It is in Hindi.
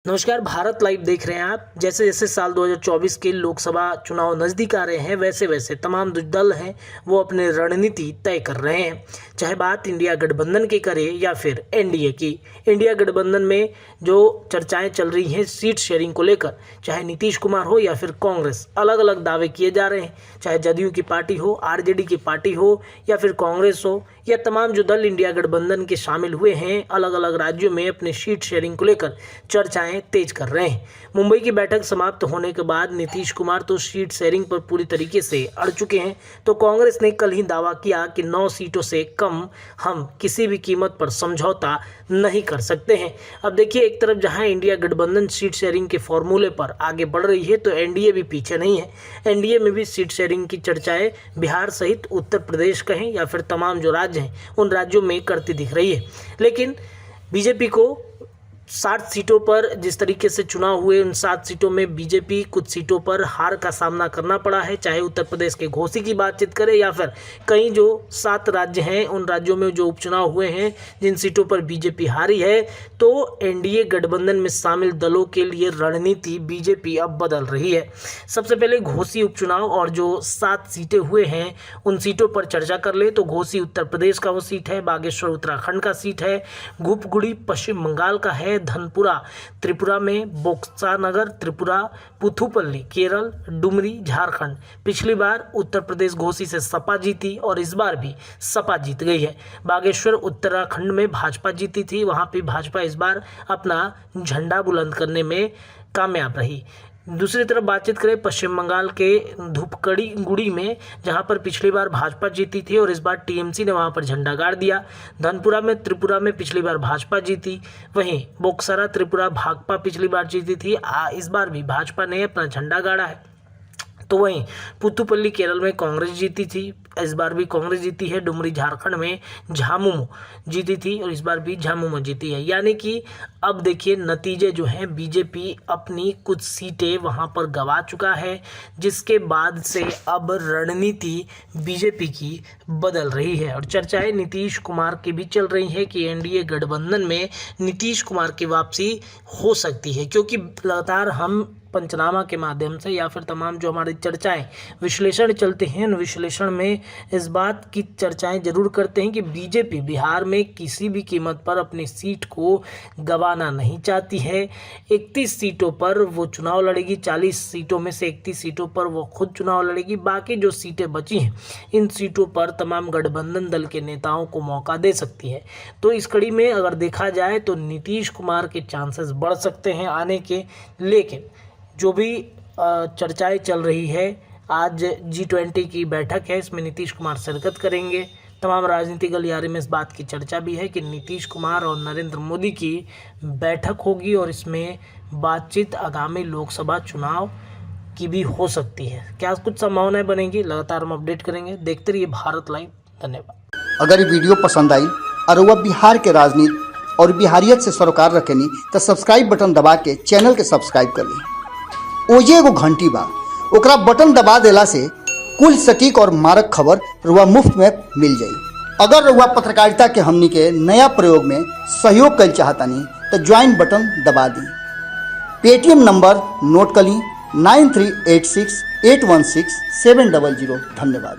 नमस्कार, भारत लाइव देख रहे हैं आप। जैसे जैसे साल 2024 के लोकसभा चुनाव नज़दीक आ रहे हैं वैसे वैसे तमाम जो दल हैं वो अपनी रणनीति तय कर रहे हैं। चाहे बात इंडिया गठबंधन की करें या फिर एनडीए की। इंडिया गठबंधन में जो चर्चाएं चल रही हैं सीट शेयरिंग को लेकर, चाहे नीतीश कुमार हो या फिर कांग्रेस, अलग अलग दावे किए जा रहे हैं। चाहे जदयू की पार्टी हो, आरजेडी की पार्टी हो या फिर कांग्रेस हो, या तमाम जो दल इंडिया गठबंधन के शामिल हुए हैं अलग अलग राज्यों में अपने सीट शेयरिंग को लेकर चर्चाएं तेज कर रहे हैं। मुंबई की बैठक समाप्त होने के बाद नीतीश कुमार तो सीट शेयरिंग पर पूरी तरीके से अड़ चुके हैं, तो कांग्रेस ने कल ही दावा किया कि 9 सीटों से कम हम किसी भी कीमत पर समझौता नहीं कर सकते हैं। अब देखिए, एक तरफ जहां इंडिया गठबंधन सीट शेयरिंग के फॉर्मूले पर आगे बढ़ रही है तो एनडीए भी पीछे नहीं है। एनडीए में भी सीट शेयरिंग की चर्चाएं बिहार सहित उत्तर प्रदेश कहें या फिर तमाम जो राज्य हैं उन राज्यों में करती दिख रही है। लेकिन बीजेपी को 60 सीटों पर जिस तरीके से चुनाव हुए, उन 7 सीटों में बीजेपी कुछ सीटों पर हार का सामना करना पड़ा है। चाहे उत्तर प्रदेश के घोसी की बातचीत करें या फिर कई जो 7 राज्य हैं उन राज्यों में जो उपचुनाव हुए हैं जिन सीटों पर बीजेपी हारी है, तो एनडीए गठबंधन में शामिल दलों के लिए रणनीति बीजेपी अब बदल रही है। सबसे पहले घोसी उपचुनाव और जो 7 सीटें हुए हैं उन सीटों पर चर्चा कर ले तो घोसी उत्तर प्रदेश का वो सीट है, बागेश्वर उत्तराखंड का सीट है, घुपगुड़ी पश्चिम बंगाल का है, धनपुरा त्रिपुरा में, बोक्सानगर त्रिपुरा, पुथुपल्ली केरल, डुमरी झारखंड। पिछली बार उत्तर प्रदेश घोसी से सपा जीती और इस बार भी सपा जीत गई है। बागेश्वर उत्तराखंड में भाजपा जीती थी, वहां पे भाजपा इस बार अपना झंडा बुलंद करने में कामयाब रही। दूसरी तरफ बातचीत करें पश्चिम बंगाल के धूपगढ़ी में, जहां पर पिछली बार भाजपा जीती थी और इस बार टीएमसी ने वहां पर झंडा गाड़ दिया। धनपुरा में त्रिपुरा में पिछली बार भाजपा जीती, वहीं बोक्सरा त्रिपुरा भाकपा पिछली बार जीती थी, इस बार भी भाजपा ने अपना झंडा गाड़ा है। तो वहीं पुथुपल्ली केरल में कांग्रेस जीती थी, इस बार भी कांग्रेस जीती है। डुमरी झारखंड में झामुमो जीती थी और इस बार भी झामुमो जीती है। यानी कि अब देखिए नतीजे जो हैं, बीजेपी अपनी कुछ सीटें वहां पर गंवा चुका है, जिसके बाद से अब रणनीति बीजेपी की बदल रही है और चर्चाएं नीतीश कुमार की भी चल रही है कि एनडीए गठबंधन में नीतीश कुमार की वापसी हो सकती है, क्योंकि लगातार हम पंचनामा के माध्यम से या फिर तमाम जो हमारी चर्चाएं विश्लेषण चलते हैं, उन विश्लेषण में इस बात की चर्चाएं जरूर करते हैं कि बीजेपी बिहार में किसी भी कीमत पर अपनी सीट को गंवाना नहीं चाहती है। 31 सीटों पर वो चुनाव लड़ेगी, 40 सीटों में से 31 सीटों पर वो खुद चुनाव लड़ेगी। बाकी जो सीटें बची हैं इन सीटों पर तमाम गठबंधन दल के नेताओं को मौका दे सकती है। तो इस कड़ी में अगर देखा जाए तो नीतीश कुमार के चांसेस बढ़ सकते हैं आने के। लेकिन जो भी चर्चाएं चल रही है, आज G20 की बैठक है, इसमें नीतीश कुमार शिरकत करेंगे। तमाम राजनीतिक गलियारे में इस बात की चर्चा भी है कि नीतीश कुमार और नरेंद्र मोदी की बैठक होगी और इसमें बातचीत आगामी लोकसभा चुनाव की भी हो सकती है। क्या कुछ संभावनाएं बनेंगी, लगातार हम अपडेट करेंगे। देखते रहिए भारत लाइव। धन्यवाद। अगर ये वीडियो पसंद आई और वह बिहार के राजनीति और बिहारियत से सरोकार रखेनी तो सब्सक्राइब बटन दबा के चैनल के सब्सक्राइब कर ली। ओजे एगो घंटी बा, ओकरा बटन दबा देला से कुल सटीक और मारक खबर रुआ मुफ्त में मिल जाई। अगर रुआ पत्रकारिता के हमनी के नया प्रयोग में सहयोग कर चाहतानी तो ज्वाइन बटन दबा दी। पेटीएम नंबर नोट कर ली 9386816700। धन्यवाद।